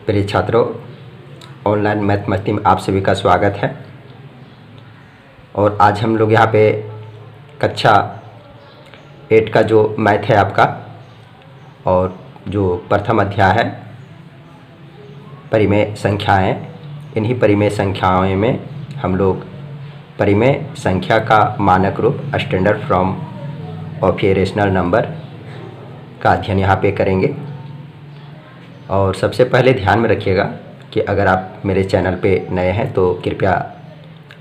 प्रिय छात्रों, online mathematics में आप सभी का स्वागत है। और आज हम लोग यहाँ पे कक्षा 8 का जो मैथ है आपका, और जो प्रथम अध्याय है परिमेय संख्याएं, इन्हीं परिमेय संख्याओं में हम लोग परिमेय संख्या का मानक रूप standard form of a rational number का अध्ययन यहाँ पे करेंगे। और सबसे पहले ध्यान में रखिएगा कि अगर आप मेरे चैनल पे नए हैं तो कृपया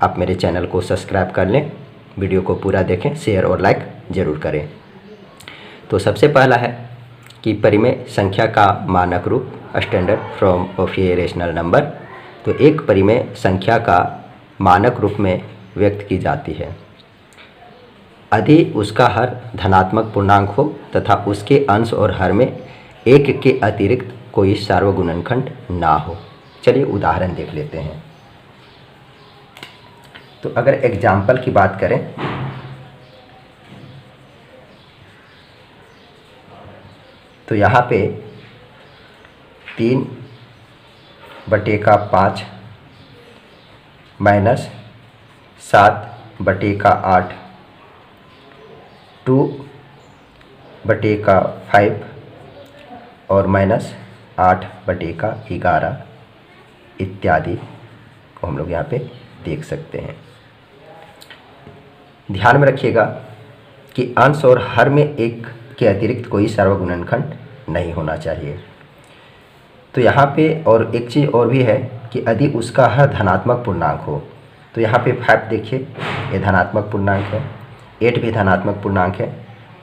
आप मेरे चैनल को सब्सक्राइब कर लें, वीडियो को पूरा देखें, शेयर और लाइक ज़रूर करें। तो सबसे पहला है कि परिमेय संख्या का मानक रूप standard form of a rational number. तो एक परिमेय संख्या का मानक रूप में व्यक्त की जाती है यदि उसका हर धनात्मक पूर्णांक हो तथा उसके अंश और हर में एक के अतिरिक्त कोई सार्वगुणनखंड ना हो। चलिए उदाहरण देख लेते हैं। तो अगर एग्जाम्पल की बात करें तो यहाँ पे 3/5 माइनस 7/8 2/5 और माइनस 8/11 इत्यादि को हम लोग यहाँ पे देख सकते हैं। ध्यान में रखिएगा कि अंश और हर में एक के अतिरिक्त कोई सार्वगुणनखंड नहीं होना चाहिए। तो यहाँ पे और एक चीज़ और भी है कि यदि उसका हर धनात्मक पूर्णांक हो, तो यहाँ पे 5 देखिए, ये धनात्मक पूर्णांक है, 8 भी धनात्मक पूर्णांक है,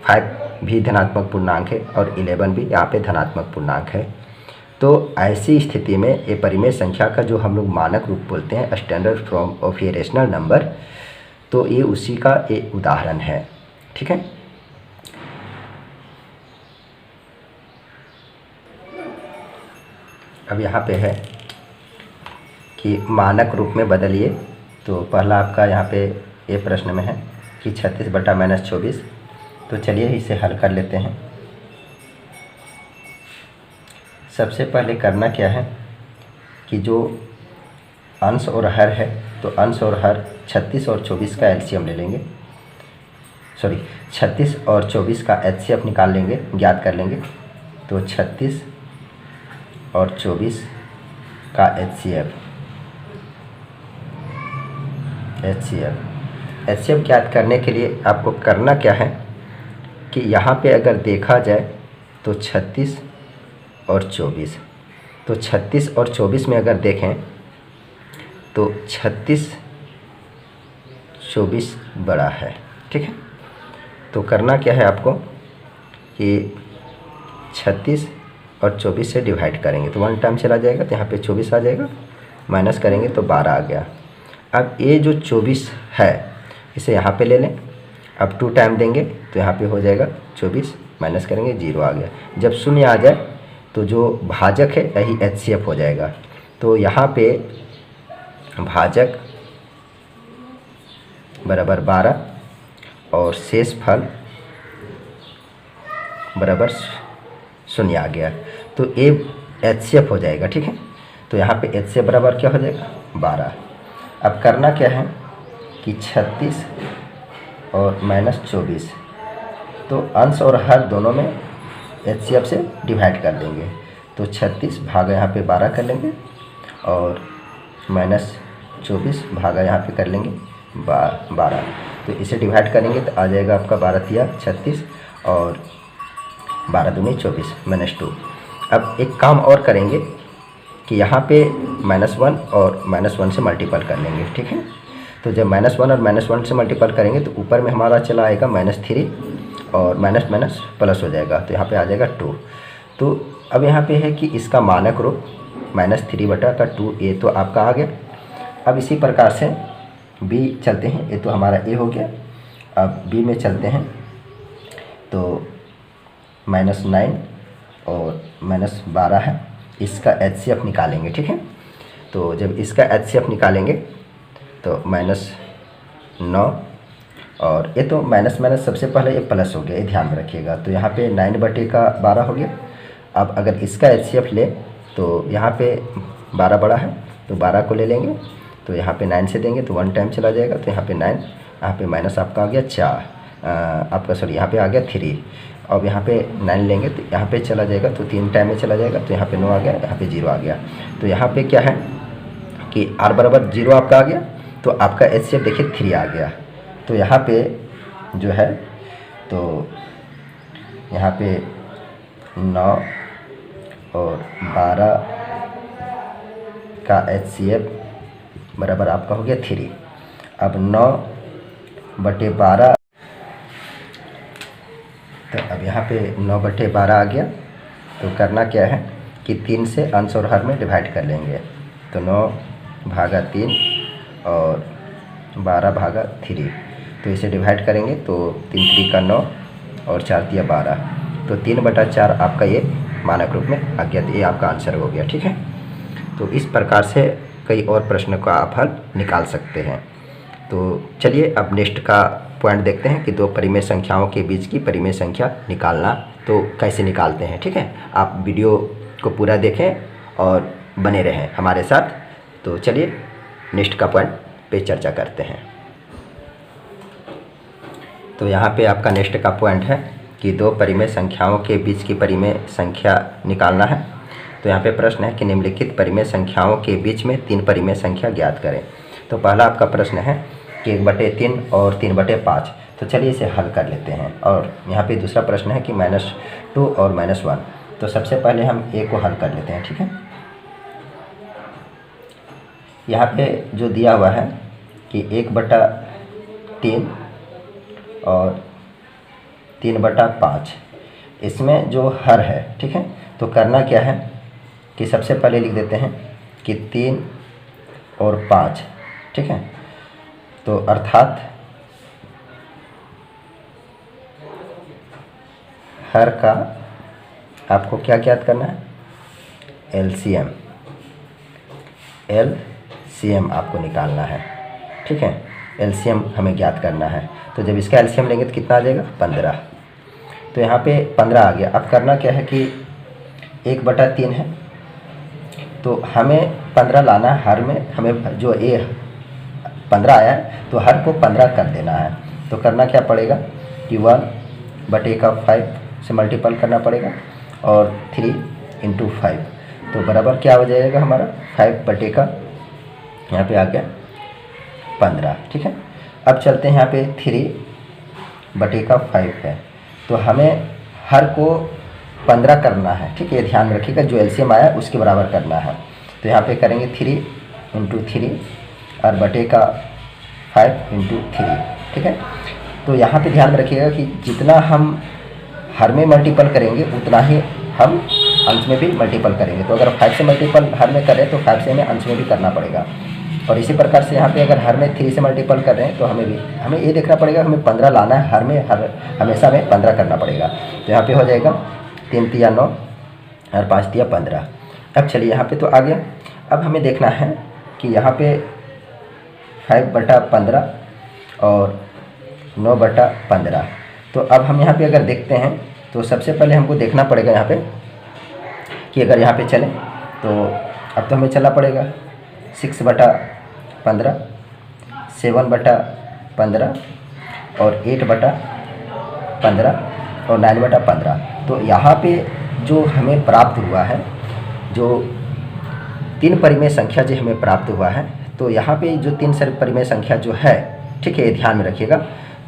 5 भी धनात्मक पूर्णांक है और 11 भी यहाँ पे धनात्मक पूर्णांक है। तो ऐसी स्थिति में ये परिमेय संख्या का जो हम लोग मानक रूप बोलते हैं standard form of a rational number, तो ये उसी का एक उदाहरण है। ठीक है। अब यहाँ पे है कि मानक रूप में बदलिए। तो पहला आपका यहाँ पे ये प्रश्न में है कि 36/-24। तो चलिए इसे हल कर लेते हैं। सबसे पहले करना क्या है कि जो अंश और हर है, तो अंश और हर 36 और 24 का एलसीएम ले लेंगे। 36 और 24 का एचसीएफ निकाल लेंगे, ज्ञात कर लेंगे। तो 36 और 24 का एचसीएफ ज्ञात करने के लिए आपको करना क्या है कि यहाँ पे अगर देखा जाए तो 36 और 24, तो 36 और 24 में अगर देखें तो 36/24 बड़ा है। ठीक है। तो करना क्या है आपको कि 36 और 24 से डिवाइड करेंगे तो 1 टाइम चला जाएगा, तो यहाँ पे 24 आ जाएगा, माइनस करेंगे तो 12 आ गया। अब ये जो 24 है इसे यहाँ पे ले लें। अब 2 टाइम देंगे तो यहाँ पे हो जाएगा 24, माइनस करेंगे 0 आ गया। जब शून्य आ जाए तो जो भाजक है यही एचसीएफ हो जाएगा। तो यहाँ पे भाजक बराबर 12 और शेष फल बराबर 0 आ गया। तो ये एचसीएफ हो जाएगा। ठीक है। तो यहाँ पे एचसीएफ बराबर क्या हो जाएगा 12। अब करना क्या है कि 36 और माइनस 24, तो अंश और हर दोनों में एचसीएफ से डिवाइड कर देंगे। तो 36 भागा यहाँ पे 12 कर लेंगे और माइनस 24 भागा यहाँ पे कर लेंगे 12। तो इसे डिवाइड करेंगे तो आ जाएगा आपका 12×3 36 और 12×2 24 -2। अब एक काम और करेंगे कि यहाँ पे -1 और -1 से मल्टीपल कर लेंगे। ठीक है। तो जब -1 और -1 से मल्टीपल करेंगे तो ऊपर में हमारा चला आएगा -3 और माइनस माइनस प्लस हो जाएगा, तो यहाँ पे आ जाएगा 2। तो अब यहाँ पे है कि इसका मानक रूप -3/2, ये तो आपका आ गया। अब इसी प्रकार से b चलते हैं, ये तो हमारा a हो गया। अब b में चलते हैं तो -9 और -12 है, इसका एचसीएफ निकालेंगे। ठीक है। तो जब इसका एचसीएफ निकालेंगे तो -9 और ये तो माइनस माइनस सबसे पहले ये प्लस हो गया, ये ध्यान में रखिएगा। तो यहाँ पे 9/12 हो गया। अब अगर इसका एचसीएफ ले तो यहाँ पे 12 बड़ा है तो 12 को ले लेंगे, तो यहाँ पे 9 से देंगे तो 1 टाइम चला जाएगा, तो यहाँ पे 9, यहाँ पे माइनस आपका आ गया 4, आपका सॉरी यहाँ पे आ गया 3। अब यहाँ पे 9 लेंगे तो यहाँ पे चला जाएगा तो 3 टाइम में चला जाएगा, तो यहाँ पे 9 आ गया, यहाँ पे 0 आ गया। तो यहाँ पे क्या है कि r बराबर 0 आपका आ गया, तो आपका HCF देखिए 3 आ गया। तो यहाँ पे जो है तो यहाँ पे 9 और 12 का HCF बराबर आपका हो गया 3। अब 9/12, तो अब यहाँ पे 9/12 आ गया। तो करना क्या है कि 3 से अंश और हर में डिवाइड कर लेंगे, तो 9/3 और 12/3, तो इसे डिवाइड करेंगे तो 3 3 का 9 और 4 3 12, तो 3/4 आपका ये मानक रूप में आ गया। ये आपका आंसर हो गया। ठीक है, तो इस प्रकार से कई और प्रश्नों का आप हल निकाल सकते हैं। तो चलिए अब नेक्स्ट का पॉइंट देखते हैं कि दो परिमेय संख्याओं के बीच की परिमेय संख्या निकालना तो कैसे निकालते हैं। ठीक है, आप वीडियो को पूरा देखें और बने रहें हमारे साथ। तो चलिए नेक्स्ट का पॉइंट पे चर्चा करते हैं। तो यहाँ पे आपका नेक्स्ट का पॉइंट है कि दो परिमेय संख्याओं के बीच की परिमेय संख्या निकालना है। तो यहाँ पे प्रश्न है कि निम्नलिखित परिमेय संख्याओं के बीच में 3 परिमेय संख्या ज्ञात करें। तो पहला आपका प्रश्न है कि 1/3 और 3/5। तो चलिए इसे हल कर लेते हैं। और यहाँ पे दूसरा प्रश्न है कि -2 और -1। तो सबसे पहले हम ए को हल कर लेते हैं। ठीक है, यहाँ पे जो दिया हुआ है कि 1/3 और 3/5, इसमें जो हर है, ठीक है, तो करना क्या है कि सबसे पहले लिख देते हैं कि 3 और 5। ठीक है, तो अर्थात हर का आपको क्या ज्ञात करना है, एलसीएम आपको निकालना है। ठीक है, एलसीएम हमें ज्ञात करना है। तो जब इसका एलसीएम लेंगे तो कितना आ जाएगा, 15। तो यहाँ पे 15 आ गया। अब करना क्या है कि 1/3 है तो हमें 15 लाना है हर में। हमें जो ए 15 आया है तो हर को 15 कर देना है। तो करना क्या पड़ेगा कि 1/5 से मल्टीपल करना पड़ेगा और 3 × 5, तो बराबर क्या हो जाएगा हमारा 5/, यहाँ पे आ गया 15। ठीक है, अब चलते हैं यहाँ पे 3/5 है, तो हमें हर को 15 करना है। ठीक है, ये ध्यान रखिएगा, जो एलसीएम आया उसके बराबर करना है। तो यहाँ पे करेंगे 3 × 3 और /5 × 3। ठीक है, तो यहाँ पे ध्यान रखिएगा कि जितना हम हर में मल्टीपल करेंगे उतना ही हम अंश में भी मल्टीपल करेंगे। तो अगर 5 से मल्टीपल हर में करें तो 5 से हमें अंश में भी करना पड़ेगा। और इसी प्रकार से यहाँ पे अगर हर में 3 से मल्टीपल कर रहे हैं तो हमें ये देखना पड़ेगा, हमें 15 लाना है हर में, हमेशा हमें 15 करना पड़ेगा। तो यहाँ पे हो जाएगा 3 × 9 और 5 × 15। अब चलिए यहाँ पे तो आ गया। अब हमें देखना है कि यहाँ पे 5/15 और 9/15। तो अब हम यहाँ पे अगर देखते हैं तो सबसे पहले हमको देखना पड़ेगा यहाँ पे कि अगर यहाँ पे चलें तो अब तो हमें चलना पड़ेगा 6/15, 7/15 और 8/15 और 9/15। तो यहाँ पे जो हमें प्राप्त हुआ है, जो 3 परिमेय संख्या जो हमें प्राप्त हुआ है, तो यहाँ पे जो 3 परिमेय संख्या जो है, ठीक है, ध्यान में रखिएगा।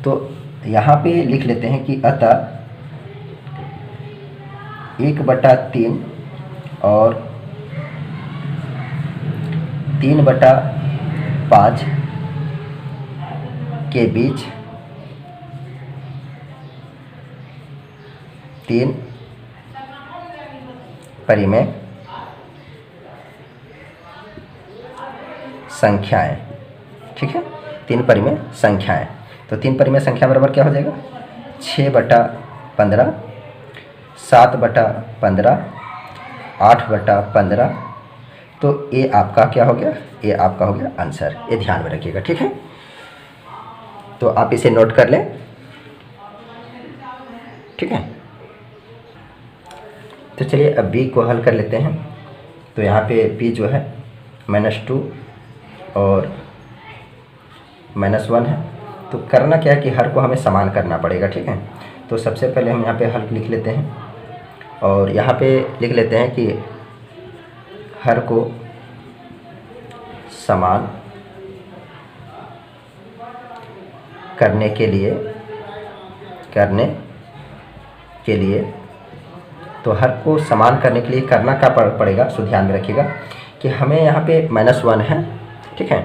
तो यहाँ पे लिख लेते हैं कि अतः 1/3 और 3/5 के बीच 3 परिमेय संख्याएं। ठीक है, 3 परिमेय संख्याएं। तो 3 परिमेय संख्या बराबर क्या हो जाएगा, 6/15, 7/15, 8/15। तो ये आपका क्या हो गया, ये आपका हो गया आंसर। ये ध्यान में रखिएगा। ठीक है, तो आप इसे नोट कर लें। ठीक है, तो चलिए अब बी को हल कर लेते हैं। तो यहाँ पे p जो है -2 और -1 है। तो करना क्या है कि हर को हमें समान करना पड़ेगा, ठीक है। तो सबसे पहले हम यहाँ पे हल लिख लेते हैं और यहाँ पे लिख लेते हैं कि हर को समान करने के लिए तो हर को समान करने के लिए करना क्या पड़ेगा, सो ध्यान में रखिएगा कि हमें यहाँ पे -1 है, ठीक है।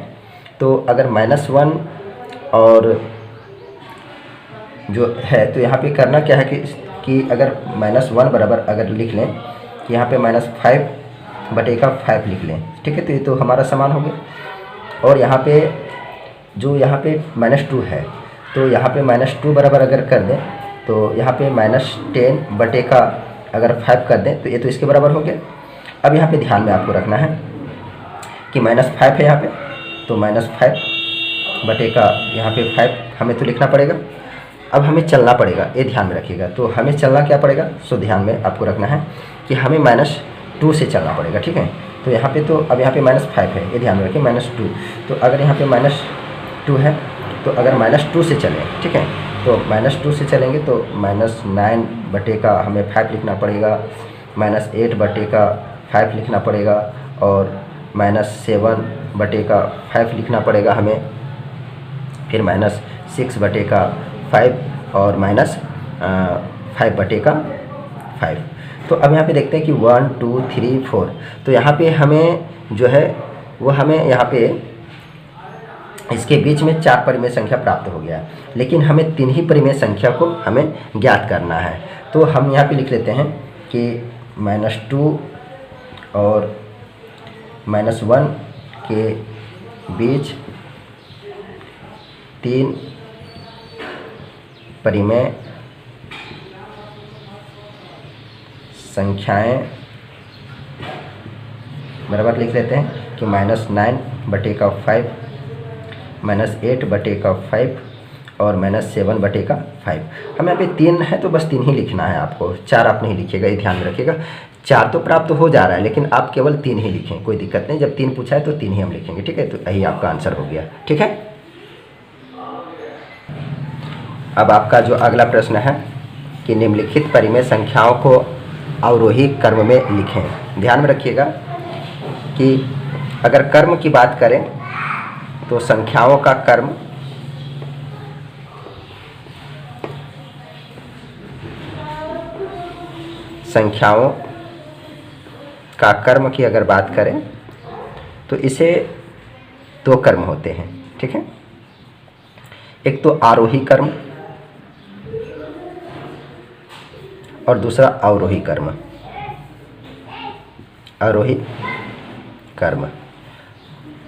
तो अगर -1 और जो है तो यहाँ पे करना क्या है कि अगर -1 बराबर अगर लिख लें कि यहाँ पे -5/5 लिख लें, ठीक है। तो ये तो हमारा समान हो गया। और यहाँ पे जो यहाँ पे -2 है तो यहाँ पे -2 बराबर अगर कर दें तो यहाँ पे -10/5 अगर 5 कर दें तो ये तो इसके बराबर हो गया। अब यहाँ पे ध्यान में आपको रखना है कि -5 है यहाँ पे, तो -5/5 यहाँ पे 5 हमें तो लिखना पड़ेगा। अब हमें चलना पड़ेगा, ये ध्यान में रखिएगा। तो हमें चलना क्या पड़ेगा, सो ध्यान में आपको रखना है कि हमें -2 से चलना पड़ेगा, ठीक है। तो यहाँ पे तो अब यहाँ पे -5 है, ये ध्यान में रखिए, -2। तो अगर यहाँ पे -2 है तो अगर -2 से चलें, ठीक है, तो -2 से चलेंगे तो -9/का हमें 5 लिखना पड़ेगा, -8/का 5 लिखना पड़ेगा और -7/का 5 लिखना पड़ेगा हमें, फिर -6/का 5 और -5/का 5। तो अब यहाँ पे देखते हैं कि 1 2 3 4। तो यहाँ पे हमें जो है वो हमें यहाँ पे इसके बीच में 4 परिमेय संख्या प्राप्त हो गया, लेकिन हमें 3 ही परिमेय संख्या को हमें ज्ञात करना है। तो हम यहाँ पे लिख लेते हैं कि -2 और -1 के बीच 3 परिमेय संख्याएं बराबर लिख लेते हैं कि -9/का 5, -8/का 5 और -7/का 5। हमें यहाँ पे 3 है तो बस 3 ही लिखना है आपको, 4 आप नहीं लिखिएगा, ये ध्यान में रखिएगा। 4 तो प्राप्त हो जा रहा है लेकिन आप केवल 3 ही लिखें, कोई दिक्कत नहीं। जब 3 पूछा है तो 3 ही हम लिखेंगे, ठीक है। तो यही आपका आंसर हो गया, ठीक है। अब आपका जो अगला प्रश्न है कि निम्नलिखित परिमेय संख्याओं को अवरोही क्रम में लिखें। ध्यान में रखिएगा कि अगर क्रम की बात करें तो संख्याओं का क्रम की अगर बात करें तो इसे 2 क्रम होते हैं, ठीक है। एक तो आरोही क्रम और दूसरा अवरोही क्रम।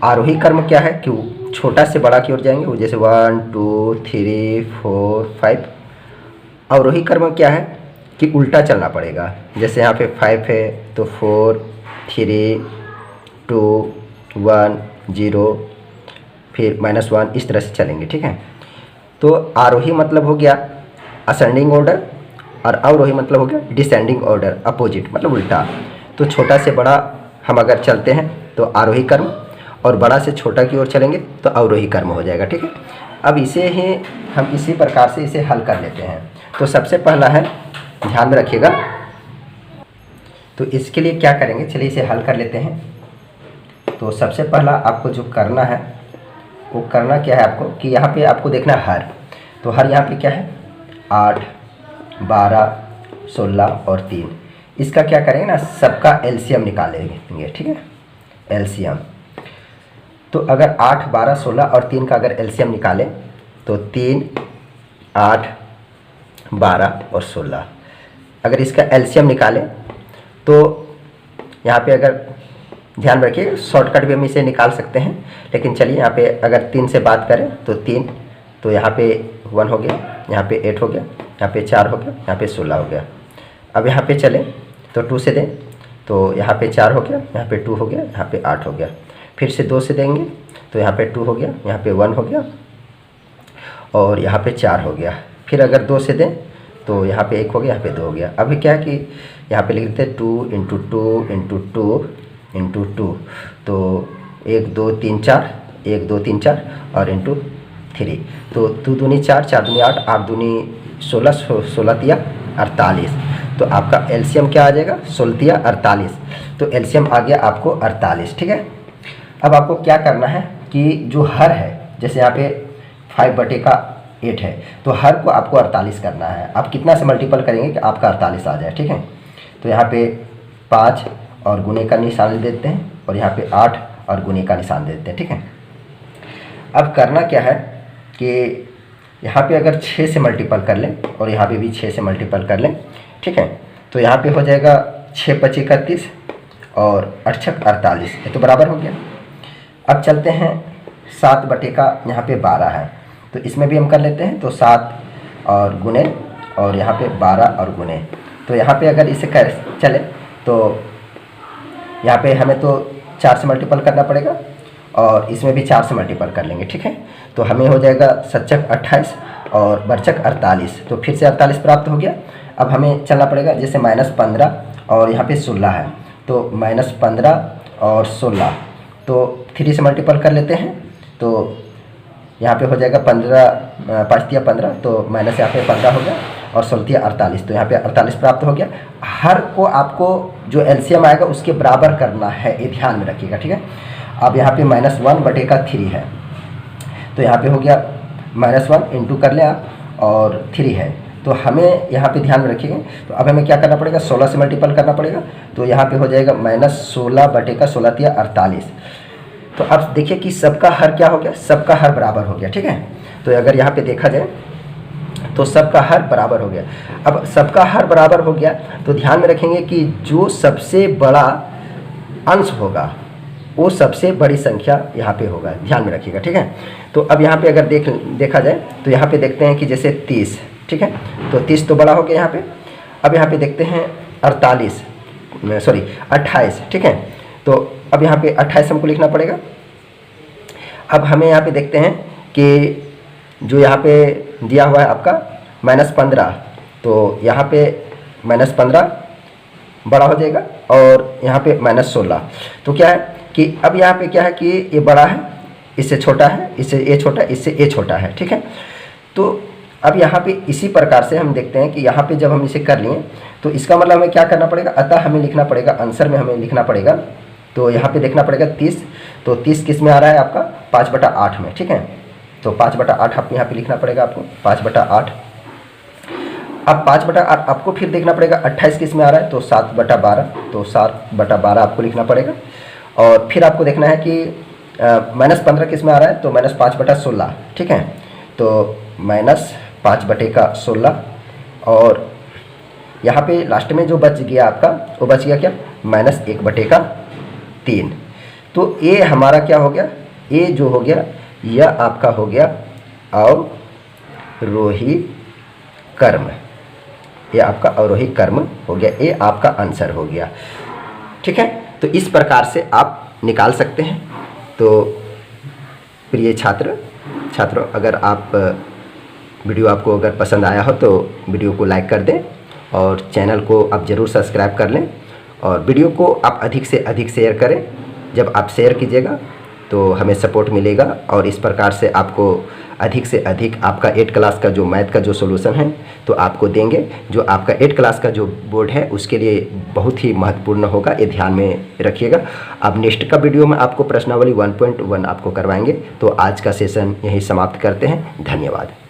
आरोही क्रम क्या है कि छोटा से बड़ा की ओर जाएंगे, वो जैसे 1 2 3 4 5। अवरोही क्रम क्या है कि उल्टा चलना पड़ेगा, जैसे यहाँ पे 5 है तो 4 3 2 1 0 फिर -1, इस तरह से चलेंगे, ठीक है। तो आरोही मतलब हो गया असेंडिंग ऑर्डर और अवरोही मतलब हो गया डिसेंडिंग ऑर्डर, अपोजिट मतलब उल्टा। तो छोटा से बड़ा हम अगर चलते हैं तो आरोही क्रम और बड़ा से छोटा की ओर चलेंगे तो अवरोही क्रम हो जाएगा, ठीक है। अब इसे ही हम इसी प्रकार से इसे हल कर लेते हैं। तो सबसे पहला है, ध्यान में रखिएगा, तो इसके लिए क्या करेंगे, चलिए इसे हल कर लेते हैं। तो सबसे पहला आपको जो करना है वो करना क्या है आपको कि यहाँ पे आपको देखना है हर। तो हर यहाँ पे क्या है 8 12 16 और 3। इसका क्या करेंगे ना, सबका एलसीएम निकालेंगे, ठीक है, एलसीएम। तो अगर 8 12 16 और 3 का अगर एलसीएम निकालें तो 3 8 12 और 16। अगर इसका एलसीएम निकालें तो यहाँ पे अगर ध्यान रखिए शॉर्टकट भी हम इसे निकाल सकते हैं, लेकिन चलिए यहाँ पे अगर 3 से बात करें तो 3, तो यहाँ पे 1 हो गया, यहाँ पे 8 हो गया, यहाँ पे 4 हो गया, यहाँ पे 16 हो गया। अब यहाँ पे चलें तो 2 से दें तो यहाँ पे 4 हो गया, यहाँ पे 2 हो गया, यहाँ पे 8 हो गया। फिर से 2 से देंगे तो यहाँ पे 2 हो गया, यहाँ पे 1 हो गया और यहाँ पे 4 हो गया। फिर अगर 2 से दें तो यहाँ पे 1 हो गया, यहाँ पे 2 हो गया। अभी क्या है कि यहाँ पे लिख देते हैं 2 × 2 × 2 इंटू 2, तो 1 2 3 4, 1 2 3 4 और इंटू 3, तो 2 दूनी 4, 4 दूनी 8, 8 दूनी 16, 16 तिया 48। तो आपका एलसीएम क्या आ जाएगा? 16 तिया 48। तो एलसीएम आ गया आपको 48। ठीक है, अब आपको क्या करना है कि जो हर है, जैसे यहाँ पे 5/8 है, तो हर को आपको 48 करना है। आप कितना से मल्टीपल करेंगे कि आपका 48 आ जाए। ठीक है, तो यहाँ पे 5 और गुने का निशान देते हैं, और यहाँ पे 8 और गुने का निशान देते हैं। ठीक है, अब करना क्या है कि यहाँ पे अगर 6 से मल्टीपल कर लें और यहाँ पे भी 6 से मल्टीपल कर लें, ठीक है, तो यहाँ पे हो जाएगा 6 × 5 = 31 और 8 × 6 = 48, ये तो बराबर हो गया। अब चलते हैं 7/, यहाँ पे 12 है, तो इसमें भी हम कर लेते हैं। तो 7 और गुने, और यहाँ पे 12 और गुने, तो यहाँ पे अगर इसे कर चले तो यहाँ पे हमें तो 4 से मल्टीपल करना पड़ेगा, और इसमें भी 4 से मल्टीपल कर लेंगे। ठीक है, तो हमें हो जाएगा 7 × 28 और 12 × 48, तो फिर से 48 प्राप्त हो गया। अब हमें चलना पड़ेगा, जैसे -15 और यहाँ पे 16 है, तो -15 और 16, तो 3 से मल्टीपल कर लेते हैं। तो यहाँ पे हो जाएगा 15, 5 तिया 15, तो माइनस यहाँ पे 15 हो गया, और 16 तिया 48, तो यहाँ पे 48 प्राप्त हो गया। हर को आपको जो एलसीएम आएगा उसके बराबर करना है, ये ध्यान में रखिएगा। ठीक है, अब यहाँ पे -1/3 है, तो यहाँ पे हो गया -1 इंटू कर लें आप, और 3 है, तो हमें यहाँ पे ध्यान में रखिएगा। तो अब हमें क्या करना पड़ेगा? 16 से मल्टीपल करना पड़ेगा, तो यहाँ पे हो जाएगा -16/16 तिया 48। तो अब देखिए कि सबका हर क्या हो गया? सबका हर बराबर हो गया। ठीक है, तो अगर यहाँ पे देखा जाए तो सबका हर बराबर हो गया। अब सबका हर बराबर हो गया तो ध्यान में रखेंगे कि जो सबसे बड़ा अंश होगा वो सबसे बड़ी संख्या यहाँ पे होगा, ध्यान में रखिएगा। ठीक है, तो अब यहाँ पे अगर देखा जाए तो यहाँ पे देखते हैं कि जैसे 30, ठीक है, तो 30 तो बड़ा हो गया यहाँ पे। अब यहाँ पे देखते हैं 28, ठीक है, तो अब यहाँ पे 28 हमको लिखना पड़ेगा। अब हमें यहाँ पे देखते हैं कि जो यहाँ पे दिया हुआ है आपका -15, तो यहाँ पे -15 बड़ा हो जाएगा, और यहाँ पे -16, तो क्या है कि अब यहाँ पे क्या है कि ये बड़ा है, इससे छोटा है, इससे ये छोटा है, इससे ये छोटा है। ठीक है, तो अब यहाँ पे इसी प्रकार से हम देखते हैं कि यहाँ पे जब हम इसे कर लिए तो इसका मतलब हमें क्या करना पड़ेगा? अतः हमें लिखना पड़ेगा, आंसर में हमें लिखना पड़ेगा, तो यहाँ पे देखना पड़ेगा 30, तो 30 किस में आ रहा है आपका? 5/8 में। ठीक है, तो 5/8 आप यहाँ पे लिखना पड़ेगा आपको, 5/8। अब 5/8 आपको फिर देखना पड़ेगा 28 किस में आ रहा है? तो 7/12, तो 7/12 आपको लिखना पड़ेगा। और फिर आपको देखना है कि -15 किस में आ रहा है? तो -5/16। ठीक है, तो -5/16, और यहाँ पे लास्ट में जो बच गया आपका, वो बच गया क्या? -1/3। तो ये हमारा क्या हो गया? ये जो हो गया यह आपका हो गया अवरोही क्रम, ये आपका अवरोही क्रम हो गया, ये आपका आंसर हो गया। ठीक है, तो इस प्रकार से आप निकाल सकते हैं। तो प्रिय छात्रों, अगर आप वीडियो आपको अगर पसंद आया हो तो वीडियो को लाइक कर दें, और चैनल को आप ज़रूर सब्सक्राइब कर लें, और वीडियो को आप अधिक से अधिक शेयर करें। जब आप शेयर कीजिएगा तो हमें सपोर्ट मिलेगा, और इस प्रकार से आपको अधिक से अधिक आपका 8 क्लास का जो मैथ का जो सॉल्यूशन है तो आपको देंगे, जो आपका 8 क्लास का जो बोर्ड है उसके लिए बहुत ही महत्वपूर्ण होगा, ये ध्यान में रखिएगा। अब नेक्स्ट का वीडियो में आपको प्रश्नावली 1.1 आपको करवाएंगे। तो आज का सेशन यहीं समाप्त करते हैं, धन्यवाद।